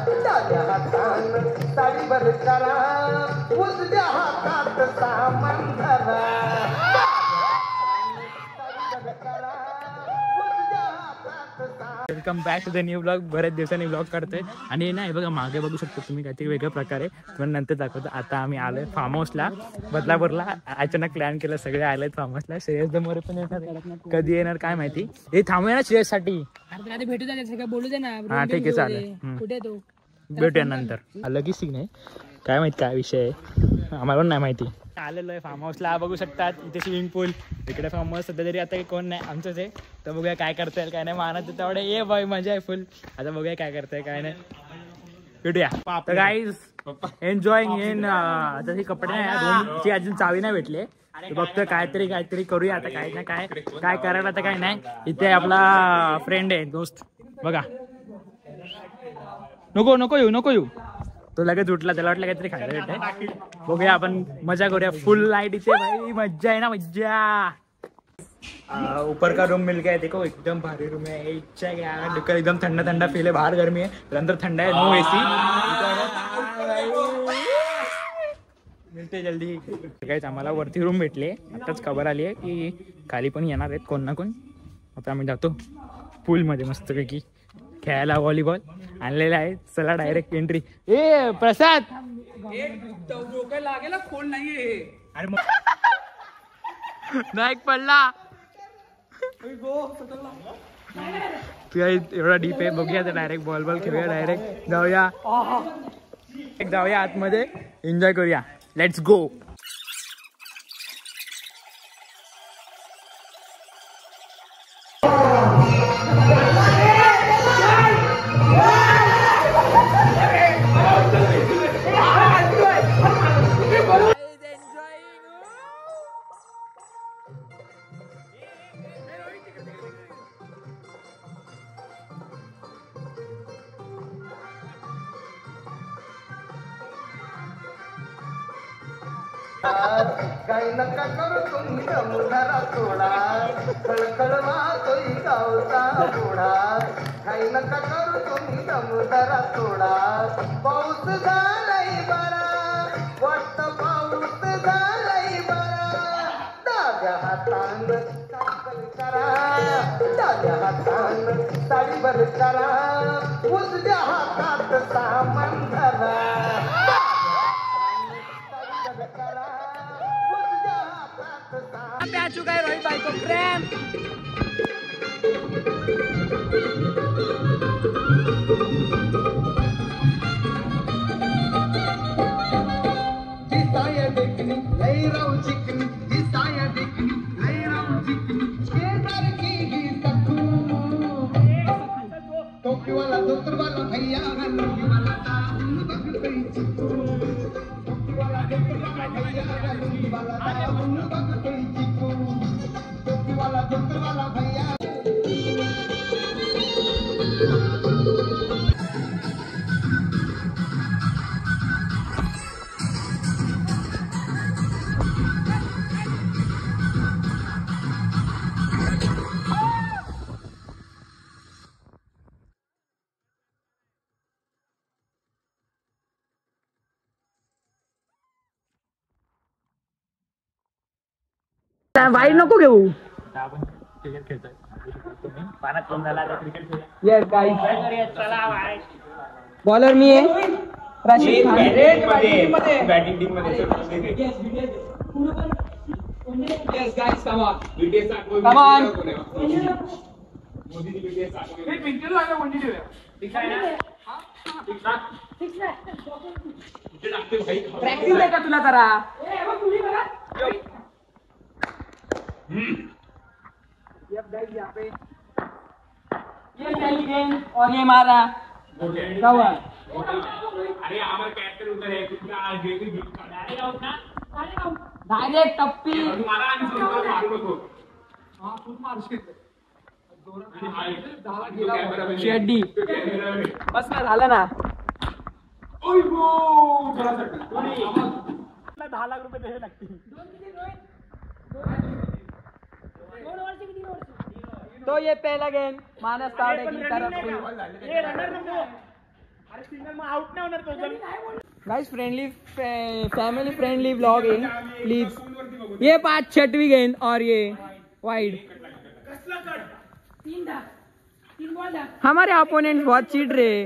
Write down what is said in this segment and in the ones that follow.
डाव्या हातान साडीवर करा उजव्या हातात सामान धरा welcome back to the new blog. बऱ्याच दिवसांनी ब्लॉग करतोय आणि नाही बघा मागे बघू शकतो तुम्ही काहीतरी वेगळ्या प्रकारे पण नंतर दाखवतो. आता आम्ही आलोय फार्म हाऊसला बदलापूरला. अचानक प्लॅन केलं सगळे आलेत फार्म हाऊसला. श्रेयस दमोरे पण येणार, कधी येणार काय माहिती. हे थांबूया ना श्रेयस साठी. भेटू दे बोलू दे ना. हा ठीक आहे चालेल. कुठे तो भेटूया नंतर. लगेच नाही काय माहिती काय विषय आहे आम्हाला पण नाही माहिती. आलेलो आहे फार्म हाऊसला बघू शकतात. इथे स्विमिंग पूल इकडे फार्म हाऊस सध्या तरी आता कोण नाही आमचंच आहे. तर बघूया काय करता येईल काय नाही. मानत तेवढे ये बाई मजा आहे फुल. आता बघूया काय करताय काय नाही. भेटूया तर गाईज एन्जॉईंग इन. आता हे कपडे नाही दोनची अजून चावी नाही भेटले. बघतोय काहीतरी करूया आता. काय ना काय करायला आता काय नाही. इथे आपला फ्रेंड आहे दोस्त बघा. नको येऊ तो लगेच उठला. त्याला वाटलं काहीतरी खायला भेटतंय. बघूया आपण मजा करूया फुल लाईट इथे भाई. मज्जा आहे ना मज्जा. ऊपर का रूम मिल गया देखो एकदम भारी रूम है. इच्छा है एकदम ठंडा फील है. बाहर गर्मी है अंदर ठंडा है. नो एसी मिळते जल्दी. काहीच आम्हाला वरती रूम भेटले. आताच खबर आली आहे की खाली पण येणार आहेत कोण ना कोण. आता आम्ही जातो पूलमध्ये मस्तपैकी खेळायला. व्हॉलीबॉल आणलेला आहे. चला डायरेक्ट एंट्री. ए प्रसाद लागेल खोल नाहीये. अरे नाही पडला तू एवढा डीप आहे. बघूया आता डायरेक्ट बॉल खेळूया. डायरेक्ट जाऊया आतमध्ये एन्जॉय करूया. Let's go. काही नका करू तुम्ही समुद्रा सोडा खळखळवा तोही गावचा बुडा. काही नका करू तुम्ही समुद्रा सोडा. पाऊस झालाय बरा वाटत पाऊस झालाय बरा. डाव्या हातान सायकल करा डाव्या हातान साडीवर करा उजव्या हातात सामान धरा. आ चुका है रोहित भाई को प्रेम. जिसाया देखनी लैराव चिकनी जिसाया देखनी लैराव चिकनी शेजार की ही सकू. टोपी वाला धोतर वाला भैया गंदी वाला ताऊन बगड़ी चिकू. टोपी वाला धोतर वाला भैया गंदी वाला ताऊन बगड़ी चिकू. टोपी वाला धोतर वाला भैया वाईट नको घेऊ. आपण क्रिकेट खेळतोय पाण्यात कोण झाला आता क्रिकेट खेळूया. येस गाईस चला. बॉलर मी आहे. राशीद बॅटिंग टीम मध्ये. Yes guys, come on. Come on. Practice आहे का तुला जरा. यहाँ पे ये पहली गेंद और ये मारा. क्या हुआ. अरे हमारा कैप्टन उधर है डायरेक्ट टप्पी. शेड्डी बस ना झालं ना. 10 लाख रुपये द्यावे लागतील. तो ये पहला गेंद मानस तावड़े की तरफ से. Guys friendly family friendly vlog है प्लीज। ये 5-6वीं गेंद और ये वाइड। हमारे अपोनेंट बहुत चीट रहे।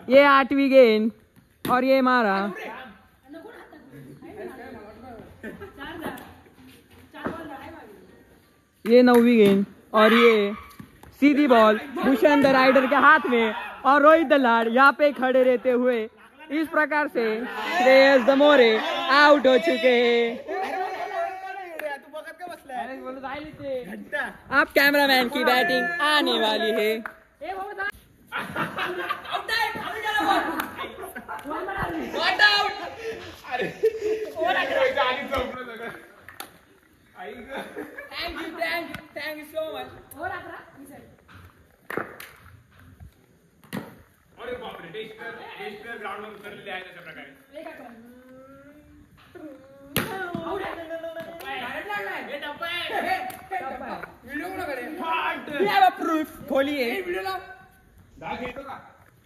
ये 8वीं गेंद और ये मारा। ये 9वीं गेंद और ये सीधी बॉल भूषण द राइडर के हाथ में और रोहित दलाड़ यहाँ पे खड़े रहते हुए इस प्रकार से श्रेयस दमोरे आउट हो चुके हैं। अब कैमरामैन की बैटिंग आने वाली है। Thank you so much. अरे बापरे, टेस्टर ग्राउंडवर उतरलेले आहेत अशा प्रकारे।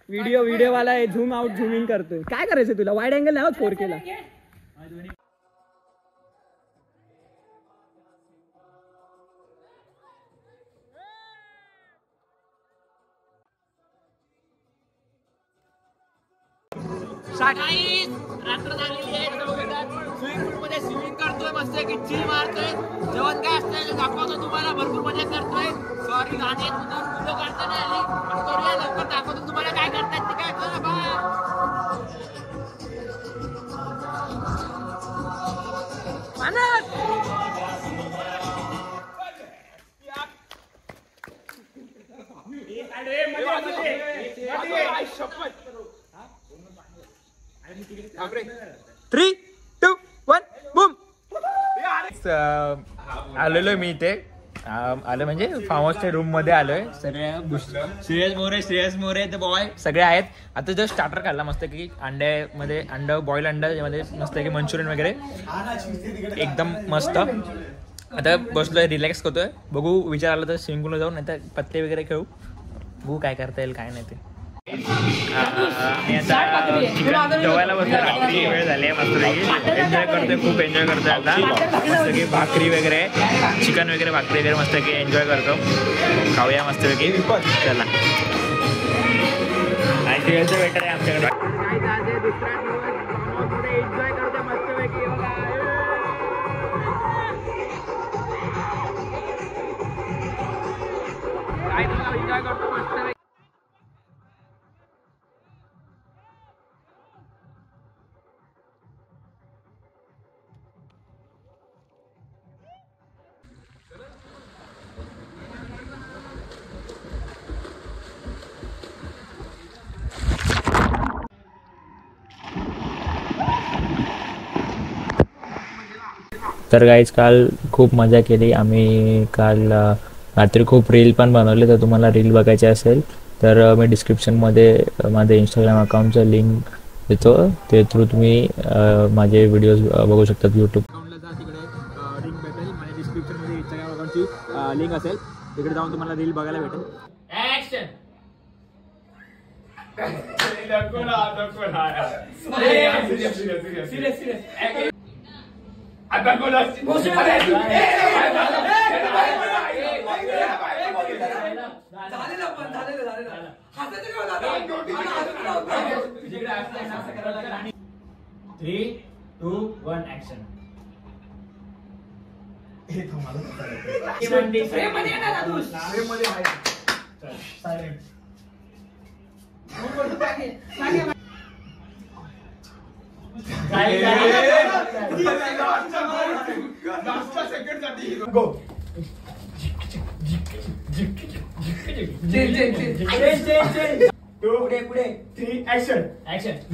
व्हिडिओ वाला आहे, झूम आउट झूम इन करतोय। काय करायचं तुला? वाईड अँगल नाही होत 4K ला। रात्र झालेली आहे, स्विमिंग पूल मध्ये स्विमिंग करतोय, मस्त चिल मारतोय, जेवण काय असतंय दाखवतो तुम्हाला, भरपूर मजा करतोय। सॉरी गाणे व्हिडिओ काढता नाही आले, पण करूया लवकर, दाखवतो तुम्हाला काय करतायत ते। काय करा बा थ्री टू वन बूम। आलेलो मी इथे आलं म्हणजे फार्म हाऊसच्या रूम मध्ये आलोय। श्रेयस मोरे ते बॉय सगळे आहेत। आता जस्ट स्टार्टर खाल्ला मस्त की अंड्यामध्ये, बॉईल अंड्यामध्ये मस्त की मंचुरियन वगैरे एकदम मस्त। आता बसलोय, रिलॅक्स करतोय। बघू विचार आला तर स्विमिंग पूलला जाऊ, नाही तर पत्ते वगैरे खेळू, बघू काय करता येईल काय नाही ते। जेवायला बसलो, रात्री वेळ झाली आहे, मस्तपैकी एन्जॉय करतोय, खूप एन्जॉय करतोय। आता मस्तपैकी भाकरी वगैरे, चिकन वगैरे, भाकरी वगैरे मस्तपैकी एन्जॉय करतो, खाऊया मस्तपैकी। चला IPLचं वेटर आहे आमच्याकडे। एन्जॉय करतो मस्त। तर गाईज काल खूप मजा केली आम्ही। काल रात्री खूप रील पण बनवले, तर तुम्हाला रील बघायचे असेल तर मी डिस्क्रिप्शनमध्ये माझ्या इंस्टाग्राम अकाउंटचं लिंक देतो, ते थ्रू तुम्ही माझे व्हिडिओज बघू शकतात। यूट्यूब अकाउंटला जा, तिकडे लिंक भेटेल, माझ्या डिस्क्रिप्शनमध्ये इंस्टाग्राम अकाउंटची लिंक असेल, तिकडे जाऊन तुम्हाला रील बघायला भेटेल। ऍक्शन। आता कोण थ्री टू वन ऍक्शन। पुढे 3 ऍक्शन। 3 गो।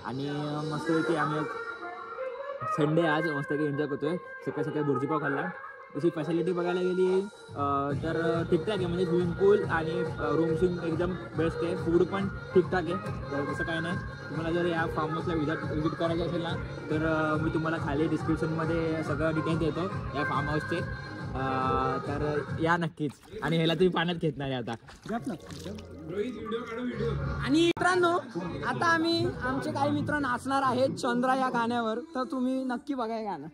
आणि मस्तपैकी आम्ही संडे आज मस्तपैकी एन्जॉय करतोय। सकाळी सकाळी भुर्जीपाव खाल्ला, जशी फॅसिलिटी बघायला गेली तर ठीकठाक आहे, म्हणजे स्विमिंग पूल आणि रूम एकदम बेस्ट आहे. फूड पण ठीकठाक आहे, तर तसं काही नाही. तुम्हाला जर या फार्म हाऊसला विजिट करायचं असेल ना तर मी तुम्हाला खाली डिस्क्रिप्शनमध्ये सगळं डिटेल्स देतो या फार्म हाऊसचे. तर या नक्कीच. आणि ह्याला तुम्ही पाण्यात घेत नाही आता. आणि मित्रांनो आता आमचे काही मित्र नाचणार आहेत चंद्रा या गाण्यावर, तर तुम्ही नक्की बघा हे गाणं.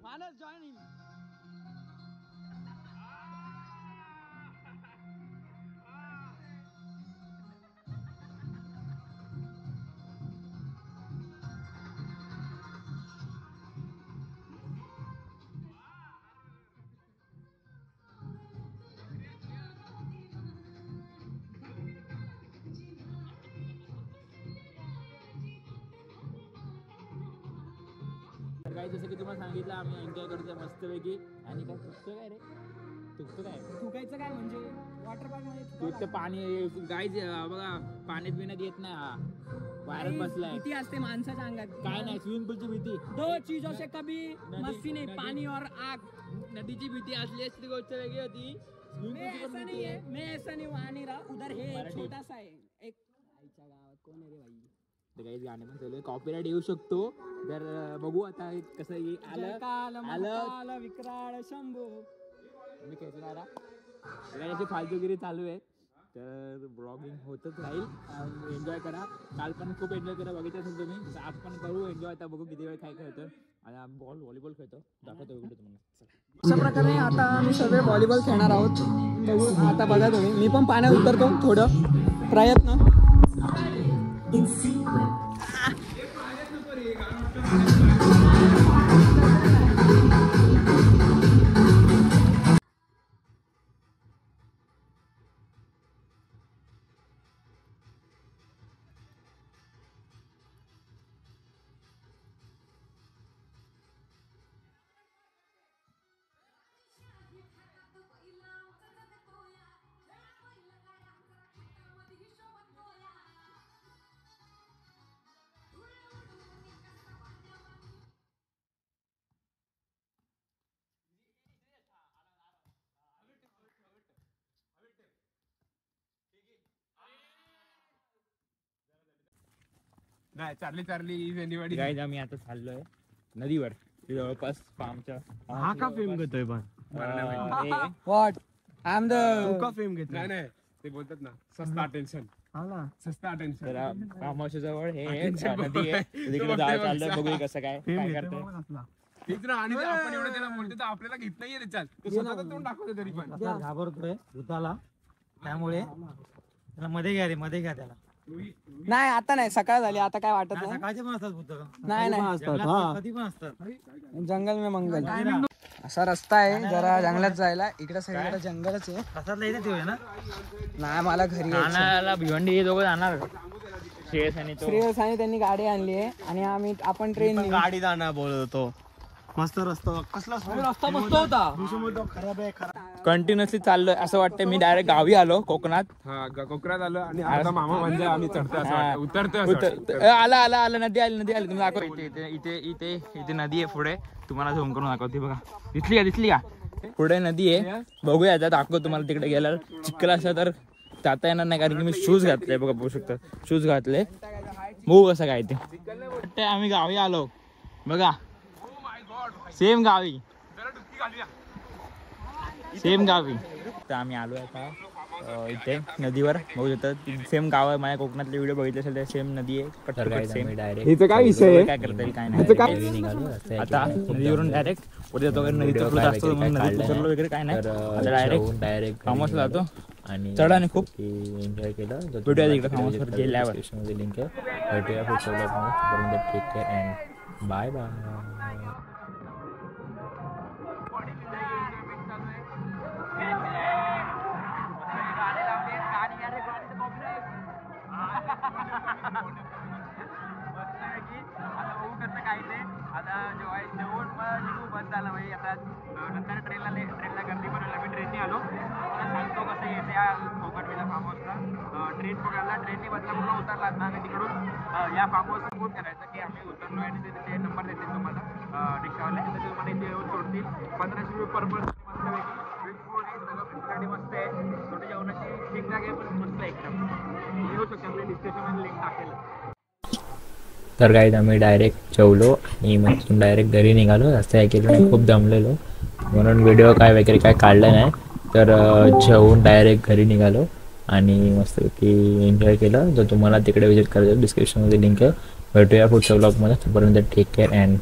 मानस जॉईन. काय जसं की तुम्हाला सांगितलं आम्ही एन्जॉय करतो मस्तपैकी. आणि काय तुझं काय रे तुझं काय थुकायचं काय म्हणजे वॉटर पार्क मध्ये तुझं पाणी गाईज बघा पाण्यात बिण्यात येत नाही. हा वायरच बसलाय. भीती असते माणसाच्या अंगात. काय नाही स्विमिंग पूलची भीती. दो चीजों से कभी मस्ती नहीं, पानी और आग. नदीची भीती असली असती गोष्ट वेगळी होती. मैं ऐसा नहीं है, मैं ऐसा नहीं वहाँ नहीं रहा. उधर है एक मराठी. छोटा सा है एक. आईच्या गावात कोण आहे रे भाई. तर काही गाणे पण चालू आहे, कॉपीराइट येऊ शकतो. तर बघू आता कसं आलं विक्राळ शंभू. मी खेचणारा याची फालतूगिरी चालू आहे. तर ब्लॉगिंग होतच राहील. एन्जॉय करा. काल पण खूप एन्जॉय करा, बघितलं असेल तुम्ही. आज पण करू एन्जॉय. आता बघू किती वेळ काय खेळतो. आणि आम्ही व्हॉलीबॉल खेळतो, दाखवतो व्हिडिओ तुम्हाला. अशा प्रकारे आता आम्ही सगळे व्हॉलीबॉल खेळणार आहोत. बघू आता बघा तुम्ही. मी पण पाण्यात उतरतो थोडं प्रयत्न. नाही चार्ली इज एनीबॉडी. गाईज आम्ही आता चाललोय नदीवर जवळपास फार्मच्या. हा का फेम घेतोय पण व्हॉट आय एम द का फेम घेतोय. नाही ते बोलतात ना सस्ता अटेन्शन. सस्ता अटेन्शन. तर फार्म हाऊसच्या जवळ हे नदी आहे, तिकडे जायला चाललोय. बघूया कसं काय काय करतोय. तेच ना. आणि आपण एवढं त्याला बोलतो तर आपल्याला घेत नाहीये त्याच्यात. तो स्वतःच तोंड दाखवतो तरी पण. घाबरतोय भूताला, त्यामुळे त्याला मध्ये घ्या रे, मध्ये घ्या त्याला. नाही आता नाही, सकाळ झाली आता काय वाटत नाही. सकाळचे पण असतात भूत. नाही नाही कधी पण असतात. जंगल में मंगल. असा रस्ता आहे जरा जंगलात जायला. इकडे सगळीकडे जंगलच आहे. प्रसादला येते ते ना. नाही मला घरी यायचं. नानाला भिवंडी हे दोघं जाणार. श्रेयस आणि तो. श्रेयस आणि त्यांनी गाडी आणली आहे आणि आपण ट्रेन गाडी जाणार बोलत होतो. मस्त रस्ता कसला रस्ता मस्त होता. खराब आहे कंटिन्युअसली चाललोय असं वाटतं. मी डायरेक्ट गावी आलो कोकणात. हा कोकणात आलो आणि आता मामा म्हणजे आम्ही चढतोय असं वाटतं. उतरतोय आला आला आला नदी आली तुम्ही दाखव. इथे इथे इथे इथे नदी आहे पुढे. तुम्हाला झूम करून दाखवते बघा. दिसली का पुढे नदी आहे. बघूया आता दाखव तुम्हाला. तिकडे गेल्यावर चिखल असं तर जाता येणार नाही, कारण की मी शूज घातले बघा, बघू शकता शूज घातले. बघू कसं काय ते. आम्ही गावी आलो बघा. सेम गावी तर आम्ही आलोय आता इथे नदीवर बघू शकतात. सेम गाव आहे माझ्या कोकणातले व्हिडिओ बघितले असेल तर सेम नदी आहे. सेम हिचं काय विषय आहे? काय करता येईल काय नाही. आता नदीवरून डायरेक्ट पुढे जातो. नदीचा फ्लोट असतो म्हणून नदीत उतरलो वगैरे काय नाही. आता डायरेक्ट फार्म हाऊसला जातो. आणि चढा आणि खूप एन्जॉय केलं. भेटूया तिकडे फार्म हाऊसवर गेल्यावर. लिंक आहे. भेटूया पुढच्या व्लॉगमध्ये. Take care and bye bye. आता जेवण निघू बस झाला भाई. आता नंतर ट्रेनला गर्दी बनवलं. मी ट्रेनने आलो. मला सांगतो कसं येते कोकणविला फार्म हाऊसला. ट्रेन पकडला. ट्रेनने बदलापूरला उतरला आता आणि तिकडून या फार्म हाऊसला फोन करायचा की आम्ही उतरलो आणि ते नंबर देतील तुम्हाला रिक्षावाले. तर ते तुम्हाला इथे येऊन सोडतील. 1500 रुपये पर पर्सन. मस्तपैकी विथ फूड आहे. सगळं फॅसिलिटी मस्त आहे. थोडी जेवणाची ठीकठाक आहे पण मस्त एकदम. येऊ शकतो. आपल्या डिस्क्रिप्शनमध्ये लिंक टाकेल. तर काय आम्ही डायरेक्ट जेवलो आणि मग डायरेक्ट घरी निघालो. रस्ते ऐकलं खूप दमलेलो म्हणून व्हिडिओ काय वगैरे काय काढलं नाही. तर जेवून डायरेक्ट घरी निघालो आणि मस्तपैकी एन्जॉय केलं. जर तुम्हाला तिकडे विजिट करायचं डिस्क्रिप्शनमध्ये लिंक आहे. भेटूया पुढच्या व्लॉगमध्ये. तोपर्यंत take care and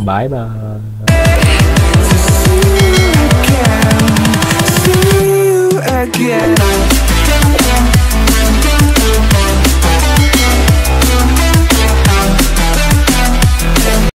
bye bye.